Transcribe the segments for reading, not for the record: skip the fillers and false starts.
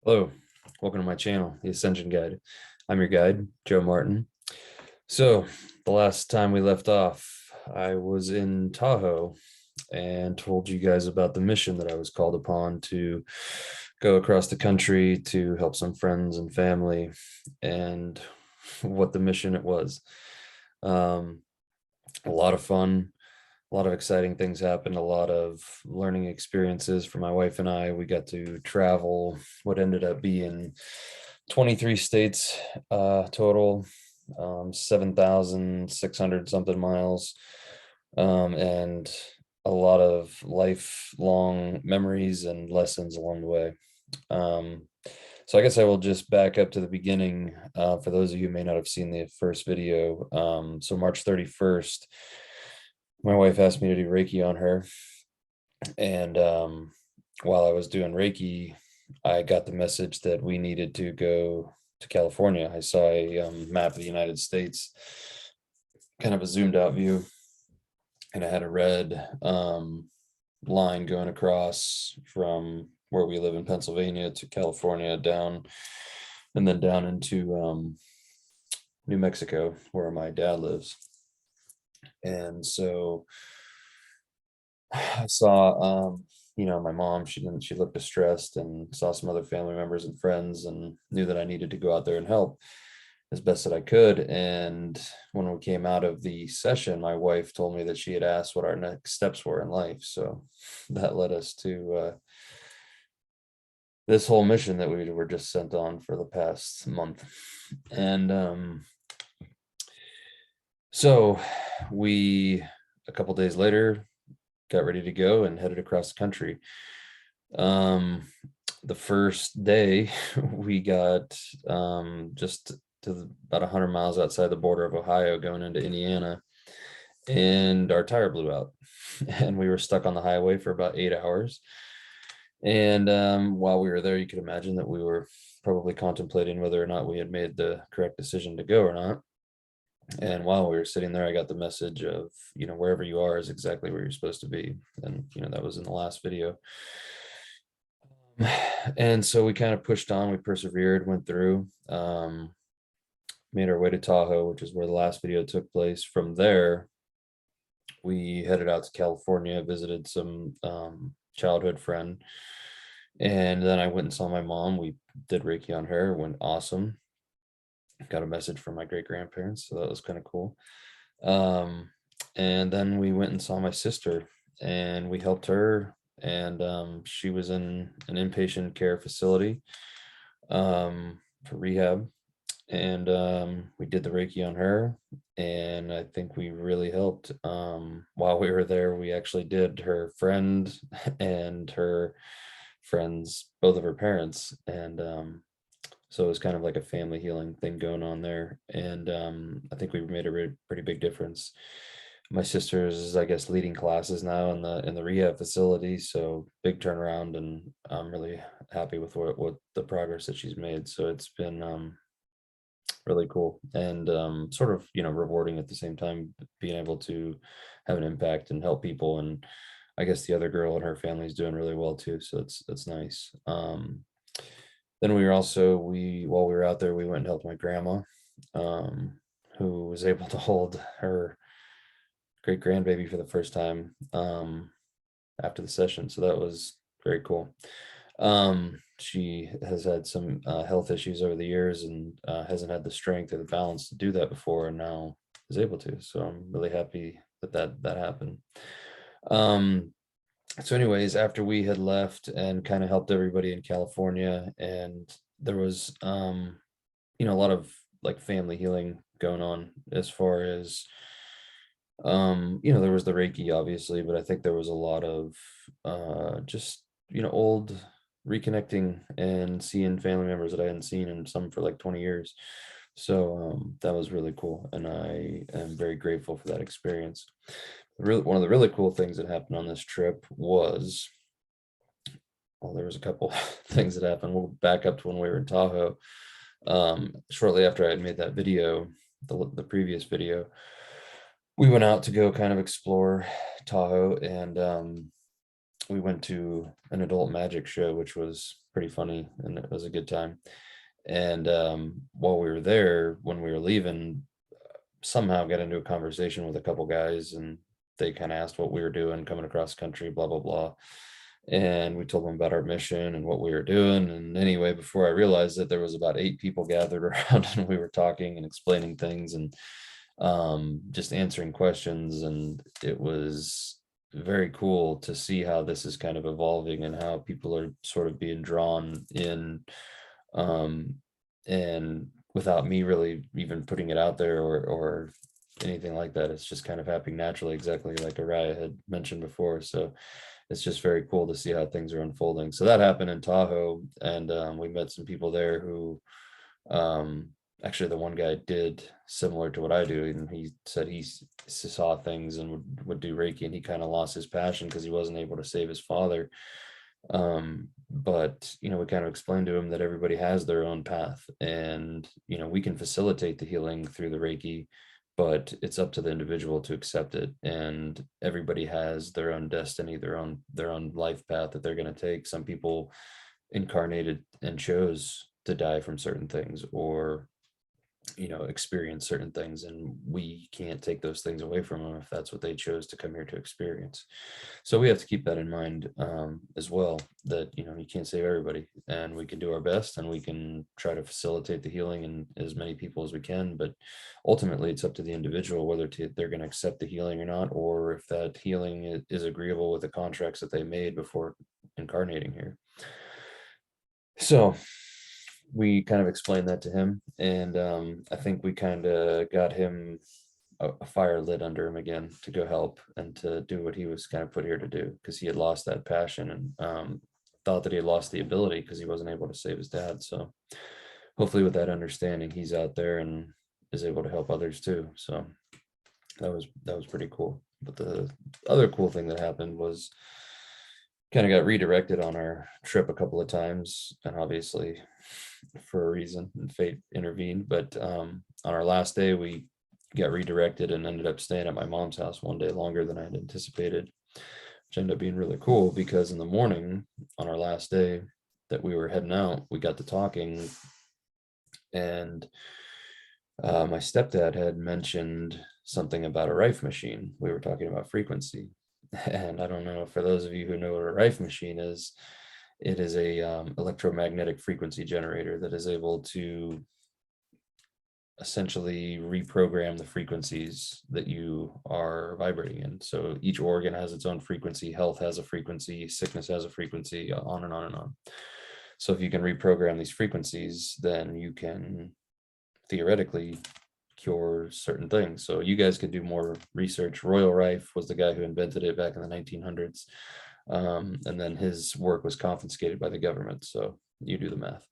Hello, welcome to my channel, The Ascension Guide. I'm your guide, Joe Martin. So, the last time we left off, I was in Tahoe and told you guys about the mission that I was called upon to go across the country to help some friends and family and what the mission it was. Um, a lot of fun, a lot of exciting things happened, a lot of learning experiences for my wife and I. We got to travel what ended up being 23 states total, 7,600 something miles, and a lot of lifelong memories and lessons along the way. Um, so I guess I will just back up to the beginning for those of you who may not have seen the first video. So March 31st, my wife asked me to do Reiki on her. And while I was doing Reiki, I got the message that we needed to go to California. I saw a map of the United States, kind of a zoomed out view, and I had a red line going across from where we live in Pennsylvania to California down, and then down into New Mexico, where my dad lives. And so I saw, my mom, she looked distressed, and saw some other family members and friends, and knew that I needed to go out there and help as best that I could. And when we came out of the session, my wife told me that she had asked what our next steps were in life. So that led us to this whole mission that we were just sent on for the past month. And so we, a couple days later, got ready to go and headed across the country. The first day we got just to about 100 miles outside the border of Ohio, going into Indiana, and our tire blew out and we were stuck on the highway for about 8 hours. And while we were there, you could imagine that we were probably contemplating whether or not we had made the correct decision to go or not. And while we were sitting there, I got the message of, wherever you are is exactly where you're supposed to be. And, that was in the last video. And so we kind of pushed on, we persevered, went through, made our way to Tahoe, which is where the last video took place. From there, we headed out to California, visited some childhood friend. And then I went and saw my mom. We did Reiki on her, went awesome. Got a message from my great grandparents, so that was kind of cool. And then we went and saw my sister, and we helped her. And she was in an inpatient care facility for rehab. And we did the Reiki on her, and I think we really helped. While we were there, we actually did her friend and her friends, both of her parents. And so it was kind of like a family healing thing going on there. And I think we made a pretty big difference. My sister is, I guess, leading classes now in the rehab facility. So big turnaround, and I'm really happy with what the progress that she's made. So it's been really cool, and sort of, rewarding at the same time, being able to have an impact and help people. And I guess the other girl and her family is doing really well too. So it's nice. Then while we were out there, we went and helped my grandma, who was able to hold her great grandbaby for the first time after the session. So that was very cool. She has had some health issues over the years, and hasn't had the strength or the balance to do that before, and now is able to. So I'm really happy that happened. So anyways, after we had left and kind of helped everybody in California, and there was a lot of like family healing going on, as far as there was the Reiki, obviously, but I think there was a lot of just old reconnecting and seeing family members that I hadn't seen in some for like 20 years. So that was really cool, and I am very grateful for that experience. One of the really cool things that happened on this trip was, well, there was a couple things that happened. We'll back up to when we were in Tahoe. Shortly after I had made that video, the previous video, we went out to go kind of explore Tahoe, and we went to an adult magic show, which was pretty funny, and it was a good time. And while we were there, when we were leaving, somehow got into a conversation with a couple guys, and they kind of asked what we were doing coming across the country, blah blah blah. And we told them about our mission and what we were doing. And anyway, before I realized it, there was about 8 people gathered around, and we were talking and explaining things, and just answering questions. And it was very cool to see how this is kind of evolving and how people are sort of being drawn in, um, and without me really even putting it out there or anything like that. It's just kind of happening naturally, exactly like Araya had mentioned before. So it's just very cool to see how things are unfolding. So that happened in Tahoe, and we met some people there who, um, actually, the one guy did similar to what I do, and he said he saw things and would do Reiki, and he kind of lost his passion because he wasn't able to save his father. But we kind of explained to him that everybody has their own path, and we can facilitate the healing through the Reiki, but it's up to the individual to accept it. And everybody has their own destiny, their own life path that they're going to take. Some people incarnated and chose to die from certain things, or experience certain things, and we can't take those things away from them if that's what they chose to come here to experience. So we have to keep that in mind, as well, that you can't save everybody, and we can do our best, and we can try to facilitate the healing in as many people as we can. But ultimately it's up to the individual whether they're going to accept the healing or not, or if that healing is agreeable with the contracts that they made before incarnating here. So we kind of explained that to him, and I think we kind of got him a fire lit under him again to go help and to do what he was kind of put here to do, because he had lost that passion, and thought that he had lost the ability because he wasn't able to save his dad. So hopefully with that understanding, he's out there and is able to help others too. So that was pretty cool. But the other cool thing that happened was kind of got redirected on our trip a couple of times, and obviously for a reason, and fate intervened. But on our last day, we got redirected and ended up staying at my mom's house one day longer than I had anticipated, which ended up being really cool, because in the morning on our last day that we were heading out, we got to talking, and my stepdad had mentioned something about a Rife machine. We were talking about frequency. And I don't know, for those of you who know what a Rife machine is, it is a electromagnetic frequency generator that is able to essentially reprogram the frequencies that you are vibrating in. So each organ has its own frequency, health has a frequency, sickness has a frequency, on and on and on. So if you can reprogram these frequencies, then you can theoretically cure certain things. So you guys could do more research. Royal Rife was the guy who invented it back in the 1900s. And then his work was confiscated by the government. So you do the math.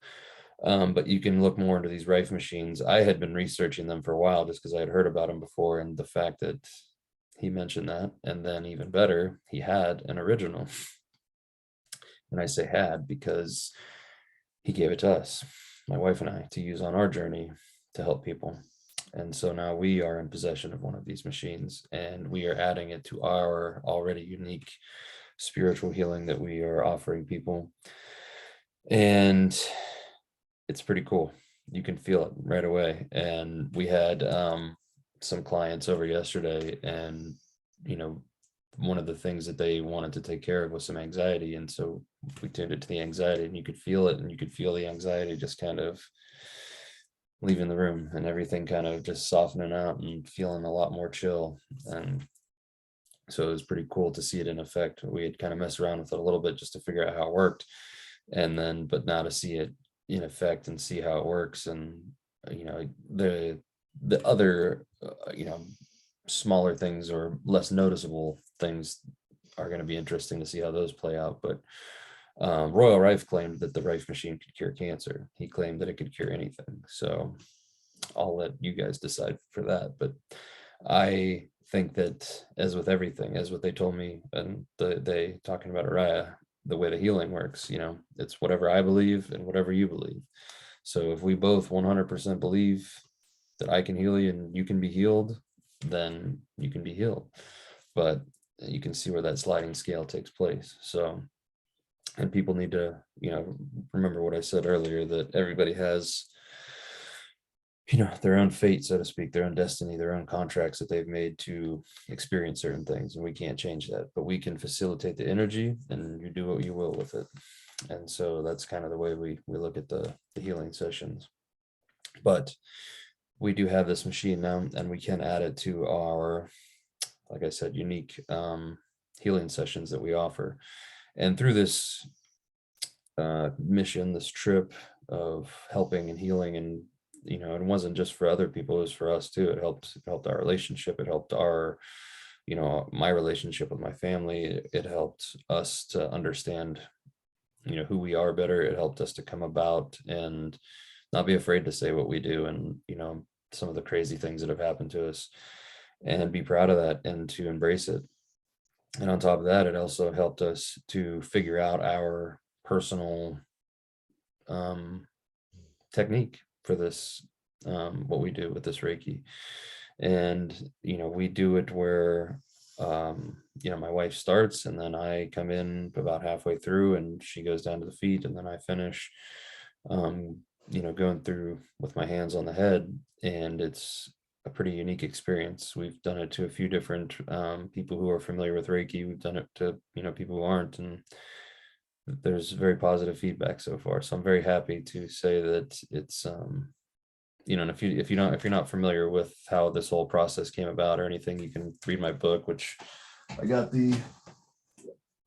But you can look more into these Rife machines. I had been researching them for a while just because I had heard about them before, and the fact that he mentioned that, and then even better, he had an original. And I say had because he gave it to us, my wife and I, to use on our journey to help people. And so now we are in possession of one of these machines, and we are adding it to our already unique spiritual healing that we are offering people. And it's pretty cool. You can feel it right away. And we had some clients over yesterday, and one of the things that they wanted to take care of was some anxiety. And so we tuned it to the anxiety, and you could feel it, and you could feel the anxiety just kind of leaving the room, and everything kind of just softening out and feeling a lot more chill. And so it was pretty cool to see it in effect. We had kind of messed around with it a little bit just to figure out how it worked, and then but now to see it in effect and see how it works. And the other smaller things or less noticeable things are going to be interesting to see how those play out. But Royal Rife claimed that the Rife machine could cure cancer. He claimed that it could cure anything. So I'll let you guys decide for that. But I think that, as with everything, as what they told me, and they talking about Araya, the way the healing works, it's whatever I believe and whatever you believe. So if we both 100% believe that I can heal you and you can be healed, then you can be healed. But you can see where that sliding scale takes place. So, and people need to, remember what I said earlier, that everybody has, their own fate, so to speak, their own destiny, their own contracts that they've made to experience certain things, and we can't change that, but we can facilitate the energy, and you do what you will with it. And so that's kind of the way we look at the healing sessions. But we do have this machine now, and we can add it to our, like I said, unique healing sessions that we offer. And through this mission, this trip of helping and healing, and it wasn't just for other people, it was for us too. It helped our relationship. It helped our, my relationship with my family. It helped us to understand, who we are better. It helped us to come about and not be afraid to say what we do, and some of the crazy things that have happened to us, and be proud of that and to embrace it. And on top of that, it also helped us to figure out our personal technique for this, what we do with this Reiki. And we do it where my wife starts, and then I come in about halfway through, and she goes down to the feet, and then I finish going through with my hands on the head. And it's a pretty unique experience. We've done it to a few different people who are familiar with Reiki. We've done it to people who aren't, and there's very positive feedback so far. So I'm very happy to say that it's and if you're not familiar with how this whole process came about or anything, you can read my book, which I got the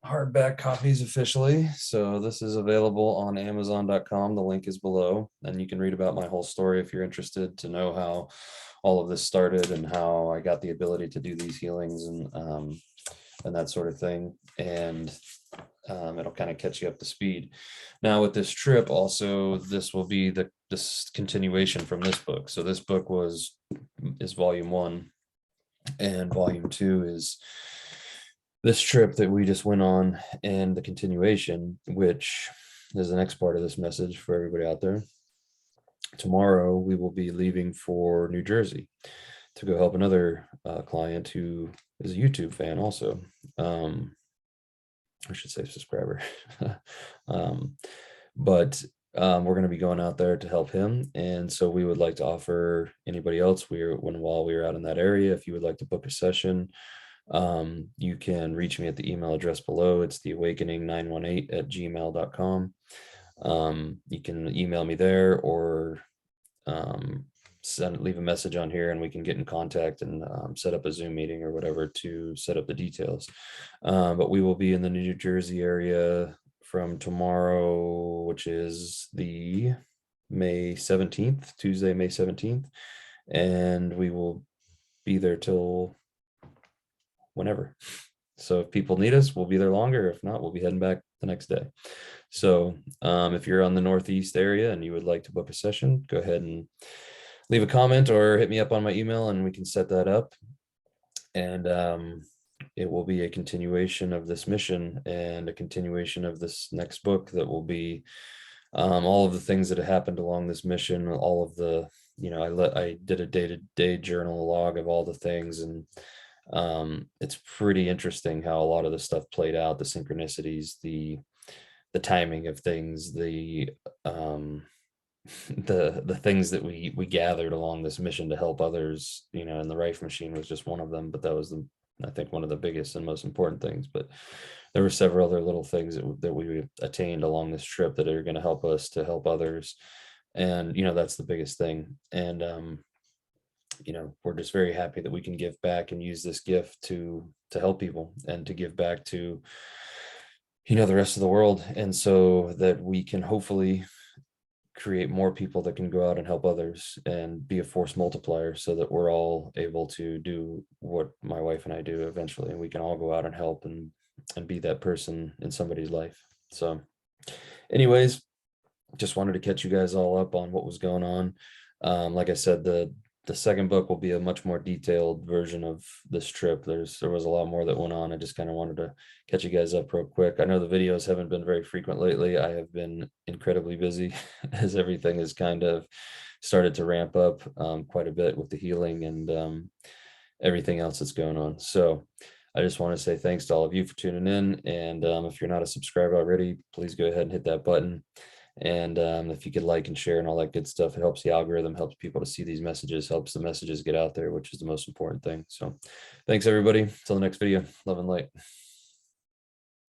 hardback copies officially. So this is available on Amazon.com. The link is below, and you can read about my whole story if you're interested to know how all of this started and how I got the ability to do these healings and that sort of thing. And it'll kind of catch you up to speed. Now with this trip, also, this will be this continuation from this book. So this book is volume 1, and volume 2 is this trip that we just went on, and the continuation, which is the next part of this message for everybody out there. Tomorrow we will be leaving for New Jersey to go help another client who is a YouTube fan also. I should say subscriber. But we're going to be going out there to help him. And so we would like to offer anybody else while we were out in that area, if you would like to book a session, you can reach me at the email address below. It's theawakening918@gmail.com. You can email me there, or leave a message on here, and we can get in contact and set up a Zoom meeting or whatever to set up the details. But we will be in the New Jersey area from tomorrow, which is the May 17th, Tuesday, May 17th. And we will be there till whenever. So if people need us, we'll be there longer. If not, we'll be heading back the next day. So if you're on the Northeast area and you would like to book a session, go ahead and leave a comment or hit me up on my email, and we can set that up. And it will be a continuation of this mission and a continuation of this next book that will be all of the things that have happened along this mission, all of the, I did a day-to-day journal log of all the things, and it's pretty interesting how a lot of the stuff played out, the synchronicities, the timing of things, the things that we gathered along this mission to help others, and the Rife machine was just one of them, but that was I think one of the biggest and most important things. But there were several other little things that we attained along this trip that are going to help us to help others. And that's the biggest thing. And we're just very happy that we can give back and use this gift to help people and to give back to the rest of the world, and so that we can hopefully create more people that can go out and help others and be a force multiplier, so that we're all able to do what my wife and I do eventually, and we can all go out and help and be that person in somebody's life. So anyways, just wanted to catch you guys all up on what was going on. Like I said, the second book will be a much more detailed version of this trip. There was a lot more that went on. I just kind of wanted to catch you guys up real quick. I know the videos haven't been very frequent lately. I have been incredibly busy as everything has kind of started to ramp up quite a bit with the healing and everything else that's going on. So I just want to say thanks to all of you for tuning in. And if you're not a subscriber already, please go ahead and hit that button. And if you could like and share and all that good stuff, it helps the algorithm, helps people to see these messages, helps the messages get out there, which is the most important thing. So thanks, everybody. Till the next video. Love and light.